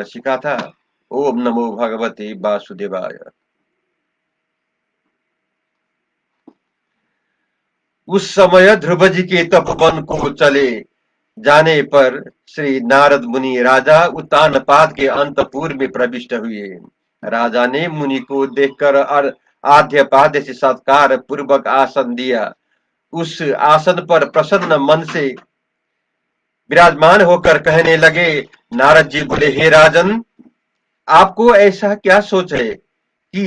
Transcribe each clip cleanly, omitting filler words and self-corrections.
सीखा था। ओम नमो भगवते वासुदेवाय। उस समय ध्रुव जी के तपोवन को चले जाने पर श्री नारद मुनि राजा उत्तानपाद के अंतपुर में प्रविष्ट हुए। राजा ने मुनि को देखकर आद्य पाद्य से सत्कार पूर्वक आसन दिया। उस आसन पर प्रसन्न मन से विराजमान होकर कहने लगे। नारद जी बोले, हे राजन, आपको ऐसा क्या सोच है कि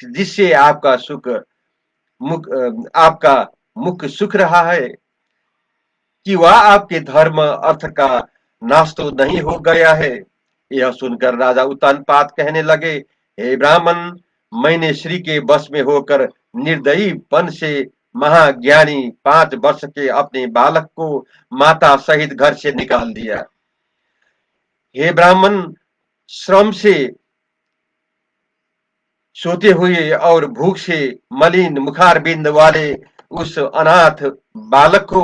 जिससे आपका मुख सुख रहा है, कि वह आपके धर्म अर्थ का नाश तो नहीं हो गया है। यह सुनकर राजा उत्तानपाद कहने लगे, हे ब्राह्मण, मैंने श्री के वश में होकर निर्दयीपन से महाज्ञानी 5 वर्ष के अपने बालक को माता सहित घर से निकाल दिया। हे ब्राह्मण, श्रम से सोते हुए और भूख से मलिन मुखारबिंद वाले उस अनाथ बालक को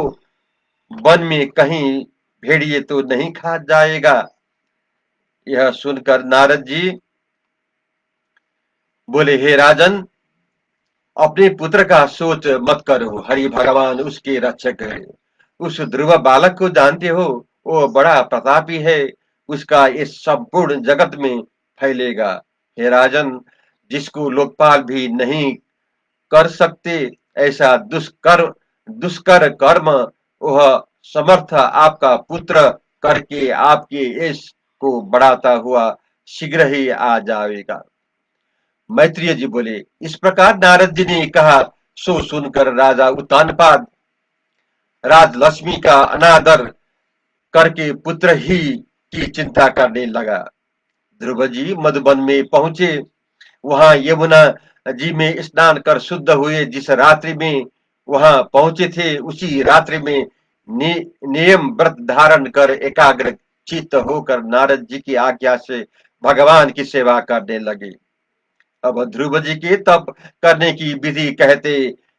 वन में कहीं भेड़िए तो नहीं खा जाएगा। यह सुनकर नारद जी बोले, हे राजन, अपने पुत्र का सोच मत करो, हरि भगवान उसके रक्षक है। उस ध्रुव बालक को जानते हो, वो बड़ा प्रतापी है, उसका इस संपूर्ण जगत में फैलेगा। हे राजन, जिसको लोकपाल भी नहीं कर सकते ऐसा दुष्कर कर्म वह समर्थ आपका पुत्र करके आपके इस को बढ़ाता हुआ शीघ्र ही आ जाएगा। मैत्रेय जी बोले, इस प्रकार नारद जी ने कहा। सो सुनकर राजा उत्तानपाद राजलक्ष्मी का अनादर करके पुत्र ही की चिंता करने लगा। ध्रुव जी मधुबन में पहुंचे। वहां यमुना जी में स्नान कर शुद्ध हुए। जिस रात्रि में वहां पहुंचे थे उसी रात्रि में नियम व्रत धारण कर एकाग्र चित्त होकर नारद जी की आज्ञा से भगवान की सेवा करने लगे। अब ध्रुव जी के तप करने की विधि कहते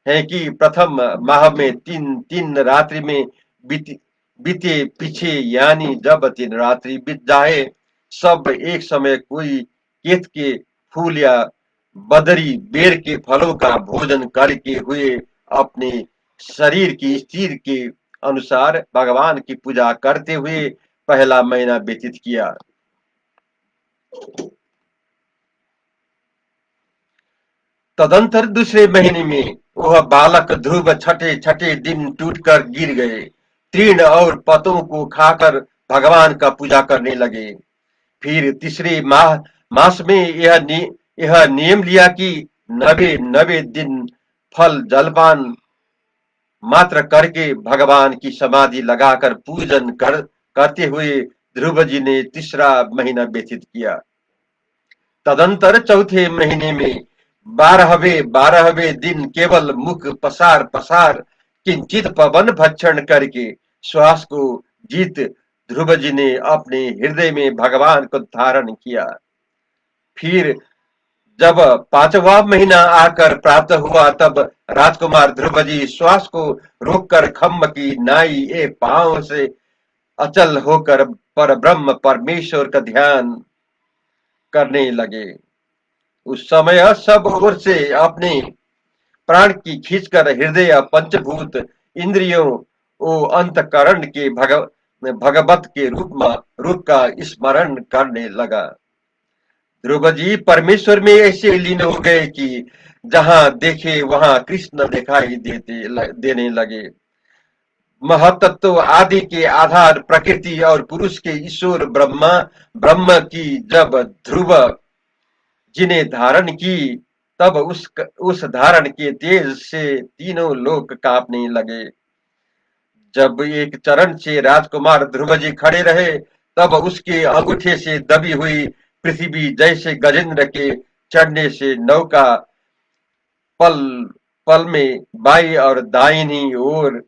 हैं कि प्रथम माह में तीन तीन रात्रि में बीते बीते पीछे, यानी जब 3 रात्रि बीत जाए, सब एक समय कोई केत के फूल या बदरी बेर के फलों का भोजन करके हुए अपने शरीर की स्थिति के अनुसार भगवान की पूजा करते हुए पहला महीना व्यतीत किया। तदंतर दूसरे महीने में वह बालक ध्रुव छठे छठे दिन टूटकर गिर गए। तृण और पतों को खाकर भगवान का पूजा करने लगे। फिर तीसरे मास में यह नियम लिया कि 90 दिन फल जलपान मात्र करके भगवान की समाधि लगाकर पूजन करते हुए ध्रुव जी ने तीसरा महीना व्यतीत किया। तदंतर चौथे महीने में 12वें दिन केवल मुख पसार पसार किंचित पवन भक्षण करके श्वास को जीत ध्रुव जी ने अपने हृदय में भगवान को धारण किया। फिर जब 5वां महीना आकर प्राप्त हुआ तब राजकुमार ध्रुव जी श्वास को रोककर खम्भ की नाई ए पांव से अचल होकर पर ब्रह्म परमेश्वर का ध्यान करने लगे। उस समय सब ओर से अपने प्राण की खींचकर हृदय पंचभूत इंद्रियों ओ अंतकरण के भगवत के रूप का स्मरण करने लगा। ध्रुव जी परमेश्वर में ऐसे लीन हो गए कि जहां देखे वहां कृष्ण दिखाई देने लगे। महतत्व आदि के आधार प्रकृति और पुरुष के ईश्वर ब्रह्म की जब ध्रुव जी ने धारण की तब उस धारण के तेज से तीनों लोक कांपने लगे। जब एक चरण से राजकुमार ध्रुव जी खड़े रहे तब उसके अंगूठे से दबी हुई पृथ्वी जैसे गजेंद्र के चढ़ने से नौका पल पल में बाई और दाहिनी ओर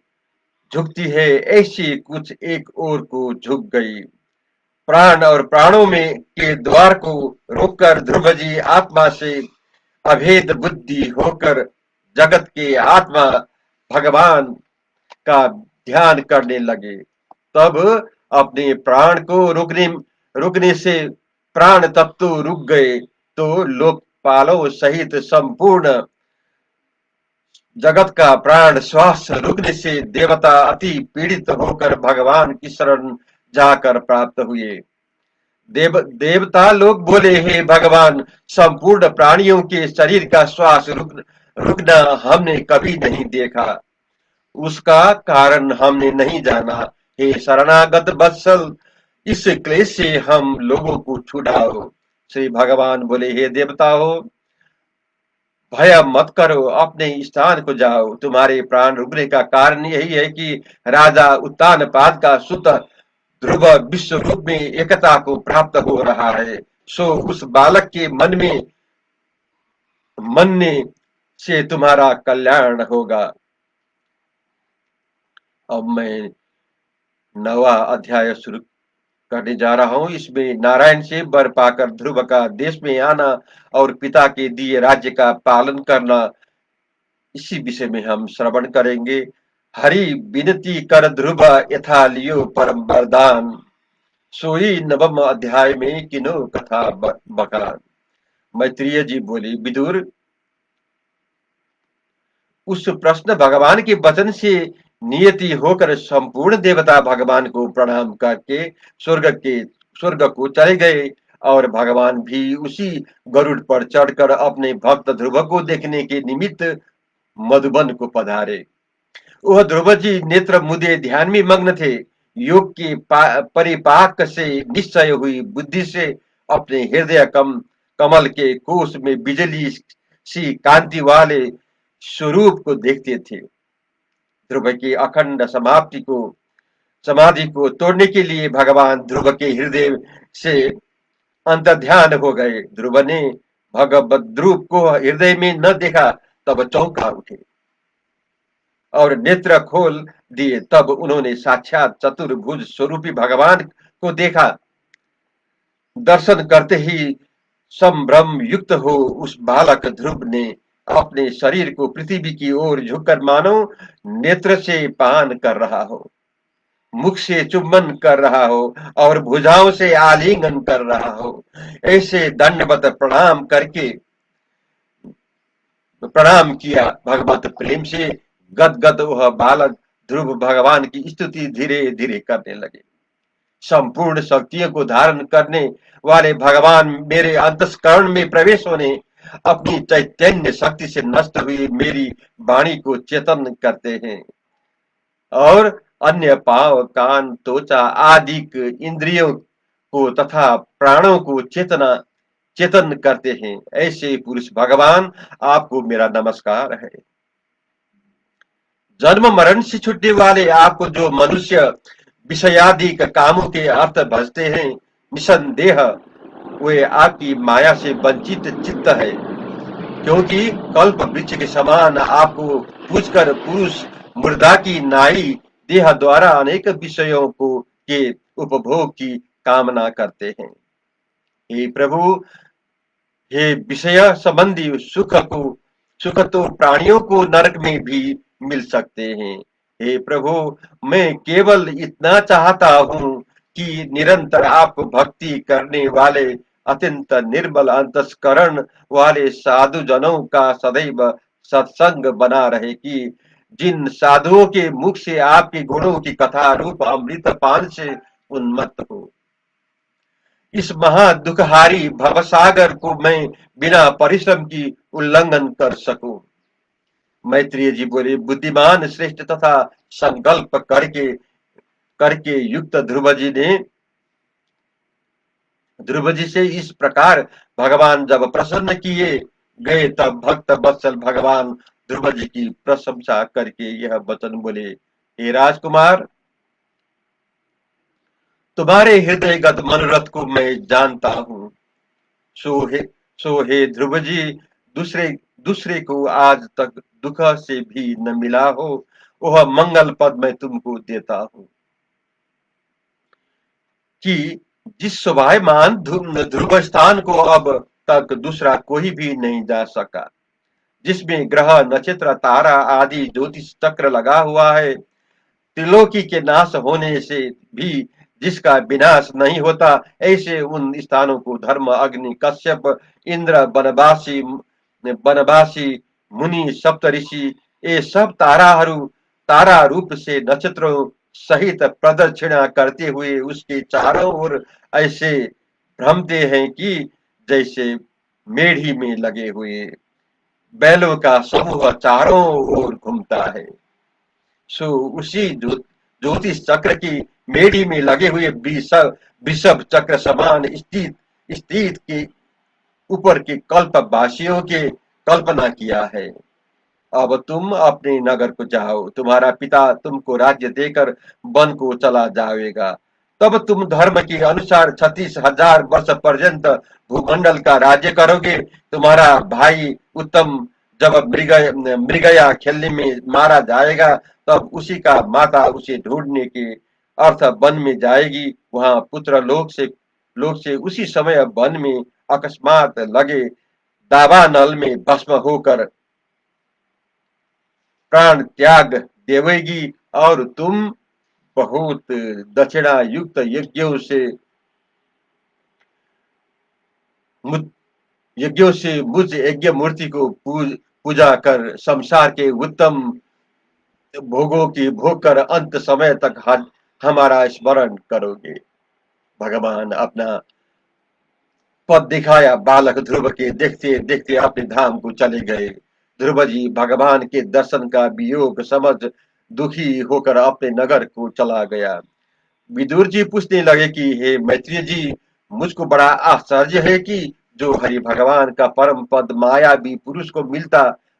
झुकती है, ऐसी कुछ एक ओर को झुक गई। प्राण और प्राणों में के द्वार को रोककर ध्रुव जी आत्मा से अभेद बुद्धि होकर जगत के आत्मा भगवान का ध्यान करने लगे। तब अपने प्राण को रुकने से प्राण तत्व रुक गए तो लोकपालों सहित संपूर्ण जगत का प्राण श्वास रुकने से देवता अति पीड़ित होकर भगवान की शरण जाकर प्राप्त हुए। देवता लोग बोले, हे भगवान, संपूर्ण प्राणियों के शरीर का श्वास रुकना हमने कभी नहीं देखा, उसका कारण हमने नहीं जाना। हे शरणागत वत्सल, इस क्लेश से हम लोगों को छुड़ाओ। श्री भगवान बोले, हे देवता हो, भय मत करो, अपने स्थान को जाओ। तुम्हारे प्राण रुकने का कारण यही है कि राजा उत्तानपाद का सुत ध्रुव विश्व रूप में एकता को प्राप्त हो रहा है। सो उस बालक के मनने से तुम्हारा कल्याण होगा। अब मैं 9वां अध्याय शुरू करने जा रहा हूं। इसमें नारायण से वर पाकर ध्रुव का देश में आना और पिता के दिए राज्य का पालन करना, इसी विषय में हम श्रवण करेंगे। हरि विनती कर ध्रुव यथा लियो परम वरदान, सोई 9वें अध्याय में किनो कथा बखान। मैत्रेय जी बोली, विदुर, उस प्रश्न भगवान के वचन से नियति होकर संपूर्ण देवता भगवान को प्रणाम करके स्वर्ग को चले गए और भगवान भी उसी गरुड़ पर चढ़कर अपने भक्त ध्रुव को देखने के निमित्त मधुबन को पधारे। वह ध्रुव जी नेत्र मुदे ध्यान में मग्न थे। योग के परिपाक से निश्चय हुई बुद्धि से अपने हृदय कमल के कोष में बिजली सी कांति वाले स्वरूप को देखते थे। ध्रुव की अखंड समाधि को तोड़ने के लिए भगवान ध्रुव के हृदय से अंतर्ध्यान हो गए। ध्रुव ने भगवद रूप को हृदय में न देखा तब चौंका उठे और नेत्र खोल दिए। तब उन्होंने साक्षात चतुर्भुज स्वरूपी भगवान को देखा। दर्शन करते ही संभ्रम युक्त हो उस बालक ध्रुव ने अपने शरीर को पृथ्वी की ओर झुककर मानो नेत्र से पान कर रहा हो, मुख से चुम्बन कर रहा हो और भुजाओं से आलिंगन कर रहा हो। ऐसे दंडवत प्रणाम किया। भगवत प्रेम से गदगद वह बालक ध्रुव भगवान की स्तुति धीरे धीरे करने लगे। संपूर्ण शक्तियों को धारण करने वाले भगवान मेरे अंतस्करण में प्रवेश होने अपनी चैतन्य शक्ति से नष्ट हुई मेरी वाणी को चेतन करते हैं और अन्य पांव कान त्वचा आदि इंद्रियों को तथा प्राणों को चेतन करते हैं। ऐसे पुरुष भगवान आपको मेरा नमस्कार है। जन्म मरण से छूटने वाले आपको जो मनुष्य विषयादि कामों के अर्थ भजते हैं, निसंदेह वे आपकी माया से वंचित चित्त है, क्योंकि कल्प वृक्ष के समान आपको पूछकर पुरुष मुर्दा की नाई देह द्वारा अनेक विषयों को के उपभोग की कामना करते हैं। हे प्रभु, हे विषय संबंधी सुख तो प्राणियों को नरक में भी मिल सकते हैं। हे प्रभु, मैं केवल इतना चाहता हूँ कि निरंतर आप भक्ति करने वाले अत्यंत निर्मल अंतस्करण वाले साधु जनों का सदैव सत्संग बना रहे, कि जिन साधुओं के मुख से आपके गुणों की कथा रूप अमृत पान से उन्मत्त हो। इस महा दुखहारी भवसागर को मैं बिना परिश्रम की उल्लंघन कर सकूं। मैत्रेय जी बोले, बुद्धिमान श्रेष्ठ तथा संकल्प करके युक्त ध्रुव जी से इस प्रकार भगवान जब प्रसन्न किए गए, तब भक्त वत्सल भगवान ध्रुव जी की प्रशंसा करके यह वचन बोले, हे राजकुमार, तुम्हारे हृदयगत मनोरथ को मैं जानता हूँ। सो हे ध्रुव जी, दूसरे को आज तक दुख से भी न मिला हो, वह मंगल पद मैं तुमको देता हूँ कि जिस शोभायमान ध्रुव स्थान को अब तक दूसरा कोई भी नहीं जा सका, जिसमें ग्रह नक्षत्र तारा आदि ज्योतिष चक्र लगा हुआ है, त्रिलोकी के नाश होने से भी जिसका विनाश नहीं होता, ऐसे उन स्थानों को धर्म अग्नि कश्यप इंद्र बनवासी मुनि सप्तऋषि ये सब तारा रूप से नक्षत्रों सहित प्रदक्षिणा करते हुए उसके चारों ओर ऐसे भ्रमते हैं कि जैसे मेढ़ी में लगे हुए बैलों का समूह चारों ओर घूमता है। सो उसी ज्योतिष चक्र की मेढ़ी में लगे हुए वृषभ चक्र समान स्थित के ऊपर के कल्पवासियों के कल्पना किया है। अब तुम अपने नगर को जाओ, तुम्हारा पिता तुमको राज्य देकर वन को चला जाएगा। तब तुम धर्म के अनुसार 36,000 वर्ष पर्यंत भूमंडल का राज्य करोगे। तुम्हारा भाई उत्तम जब मृगया खेलने में मारा जाएगा, तब उसी का माता उसे ढूंढने के अर्थ वन में जाएगी। वहां पुत्र लोक से उसी समय वन में अकस्मात लगे दावानल में भस्म होकर प्राण त्याग देवेगी, और तुम बहुत दक्षिणा युक्त यज्ञों से मुझ यज्ञ मूर्ति को पूजा कर संसार के उत्तम भोगों की भोग कर अंत समय तक हमारा स्मरण करोगे। भगवान अपना पद दिखाया। बालक ध्रुव के देखते देखते अपने धाम को चले गए। ध्रुव जी भगवान के दर्शन का वियोग समझ दुखी होकर अपने नगर को चला गया। विदुर जी पूछने लगे कि हे मैत्रेय जी, मुझको बड़ा आश्चर्य है कि जो हरि भगवान का परम पद मायावी पुरुष को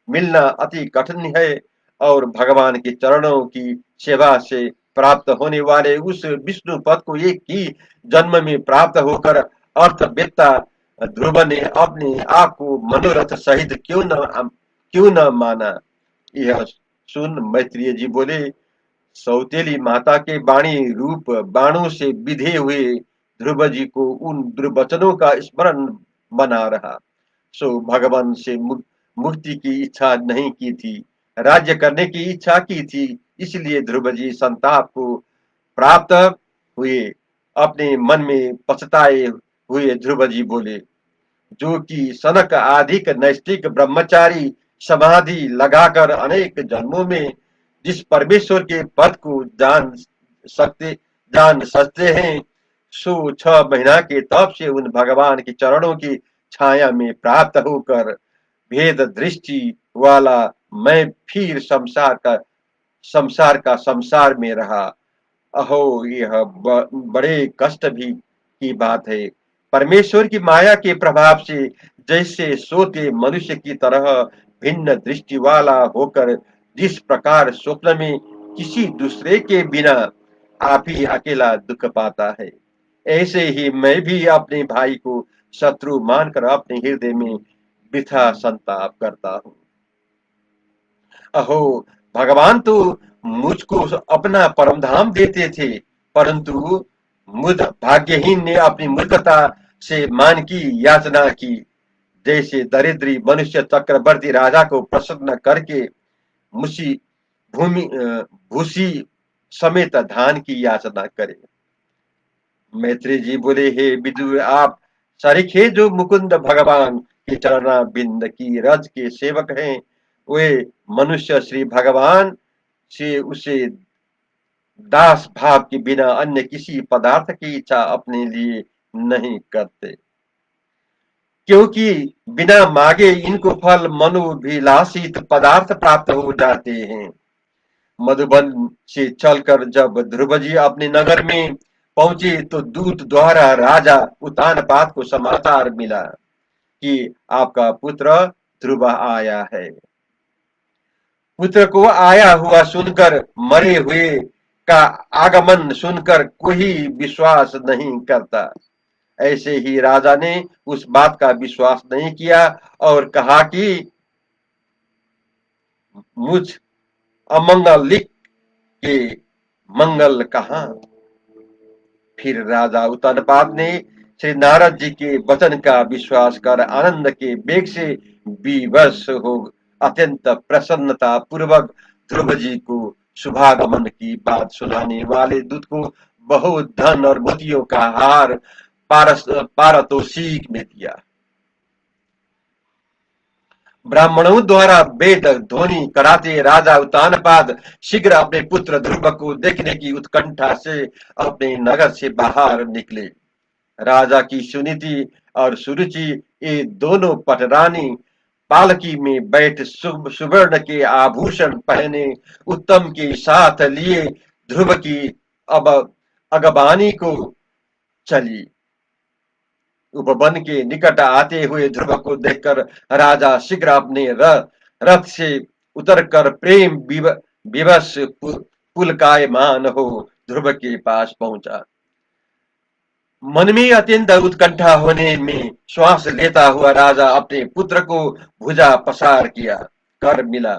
मिलना अति कठिन है, और भगवान के चरणों की सेवा से प्राप्त होने वाले उस विष्णु पद को एक ही जन्म में प्राप्त होकर अर्थवेत्ता ध्रुव ने अपने आप को मनोरथ सहित क्यों न माना। यह सुन मैत्रेय जी बोले, सौतेली माता के वाणी रूप बाणों से बिधे हुए ध्रुव जी को उन दुर्वचनों का स्मरण बना रहा। सो भगवान से मुक्ति की इच्छा नहीं की थी, राज्य करने की इच्छा की थी। इसलिए ध्रुव जी संताप को प्राप्त हुए। अपने मन में पछताए हुए ध्रुव जी बोले, जो कि सनक आदि नैष्ठिक ब्रह्मचारी समाधि लगाकर अनेक जन्मों में जिस परमेश्वर के पद को सकते जान सकते हैं, सो 6 महीना के तप से उन भगवान के चरणों की छाया में प्राप्त होकर भेद दृष्टि वाला मैं फिर संसार में रहा। अहो, यह बड़े कष्ट भी की बात है। परमेश्वर की माया के प्रभाव से जैसे सोते मनुष्य की तरह भिन्न दृष्टि वाला होकर जिस प्रकार स्वप्न में किसी दूसरे के बिना आप ही अकेला दुख पाता है, ऐसे ही मैं भी अपने भाई को शत्रु मानकर अपने हृदय में वृथा संताप करता हूँ। अहो, भगवान तो मुझको अपना परम धाम देते थे, परंतु मुझ भाग्यहीन ने अपनी मूर्खता से मान की याचना की। जैसे दरिद्री मनुष्य चक्रवर्ती राजा को प्रसन्न करके मुसी भूसी समेत धान की याचना करे। मैत्री जी बोले, हे विदुर, आप सरीखे जो मुकुंद भगवान के चरणा बिंद की रज के सेवक हैं, वे मनुष्य श्री भगवान से उसे दास भाव के बिना अन्य किसी पदार्थ की इच्छा अपने लिए नहीं करते, क्योंकि बिना मांगे इनको फल मनोभिलाषित पदार्थ प्राप्त हो जाते हैं। मधुबन से चलकर जब ध्रुव जी अपने नगर में पहुंचे तो दूत द्वारा राजा उत्तानपाद को समाचार मिला कि आपका पुत्र ध्रुव आया है। पुत्र को आया हुआ सुनकर मरे हुए का आगमन सुनकर कोई विश्वास नहीं करता। ऐसे ही राजा ने उस बात का विश्वास नहीं किया और कहा कि मुझ अमंगलिक के मंगल कहाँ। फिर राजा उत्तानपाद ने श्री नारद जी के वचन का विश्वास कर आनंद के वेग से विवश हो अत्यंत प्रसन्नता पूर्वक ध्रुव जी को शुभागमन की बात सुनाने वाले दूत को बहुत धन और मोतियों का हार पारितोषिक में दिया। ब्राह्मणों द्वारा वेद ध्वनि कराते राजा उत्तानपाद शीघ्र अपने पुत्र ध्रुव को देखने की उत्कंठा से अपने नगर से बाहर निकले। राजा की सुनीति और सुरुचि ये दोनों पटरानी पालकी में बैठ सुवर्ण के आभूषण पहने उत्तम के साथ लिए ध्रुव की अब अगवानी को चली। उपवन के निकट आते हुए ध्रुव को देखकर राजा शीघ्र अपने रथ से उतरकर प्रेम विवश पुलकायमान हो ध्रुव के पास पहुंचा। मन में अत्यंत उत्कंठा होने में श्वास लेता हुआ राजा अपने पुत्र को भुजा पसार किया कर मिला।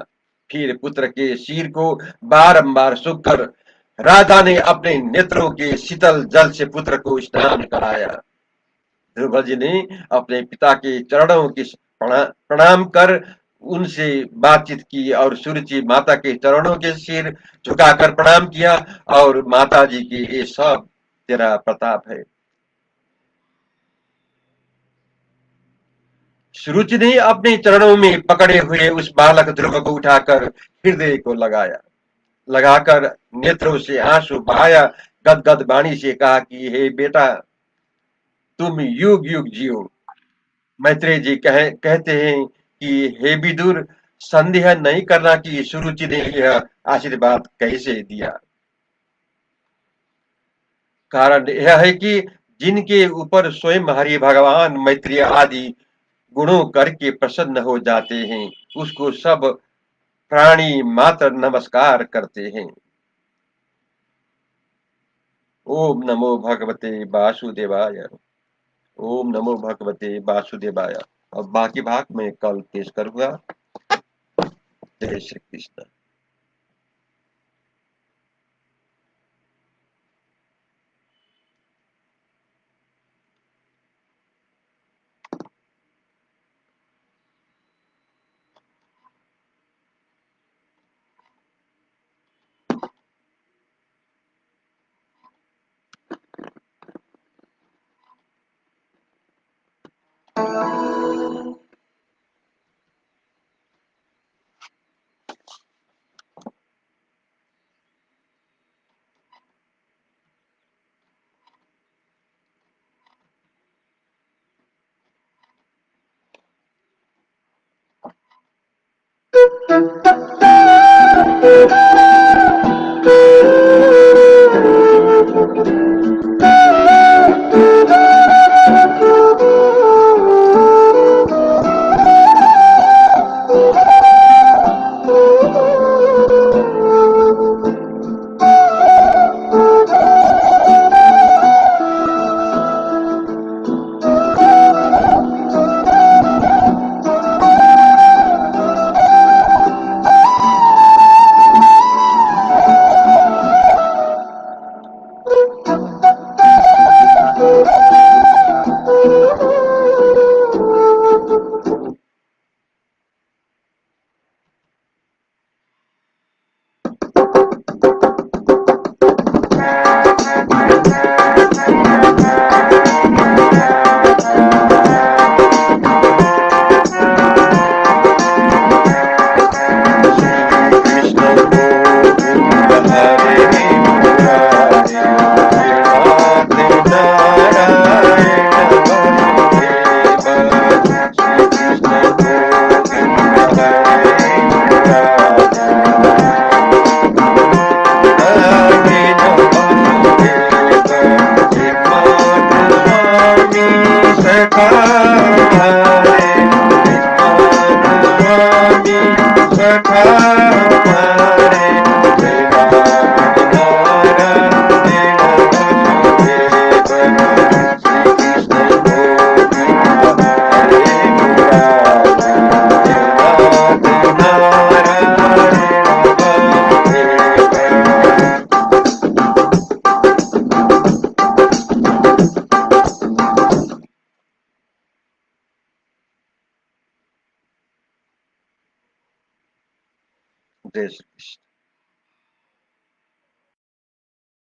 फिर पुत्र के सिर को बारंबार सूख कर राजा ने अपने नेत्रों के शीतल जल से पुत्र को स्नान कराया। ध्रुव जी ने अपने पिता के चरणों की प्रणाम कर उनसे बातचीत की और सुरुचि माता के चरणों के सिर झुकाकर प्रणाम किया और माता जी की ये सब तेरा प्रताप है। सुरुचि ने अपने चरणों में पकड़े हुए उस बालक ध्रुव को उठाकर हृदय को लगाकर नेत्रों से आंसू बहाया गदगद वाणी से कहा कि हे बेटा, तुम युग युग जियो। मैत्रेय जी कहते हैं कि हे विदुर, संदेह नहीं करना कि सुरुचि ने यह आशीर्वाद कैसे दिया। कारण यह है कि जिनके ऊपर स्वयं हरि भगवान मैत्री आदि गुणों करके प्रसन्न हो जाते हैं, उसको सब प्राणी मात्र नमस्कार करते हैं। ओम नमो भगवते वासुदेवाय। ओम नमो भगवते वासुदेवाय। अब बाकी भाग में कल पेश करूंगा। जय श्री कृष्ण। जय श्री कृष्ण।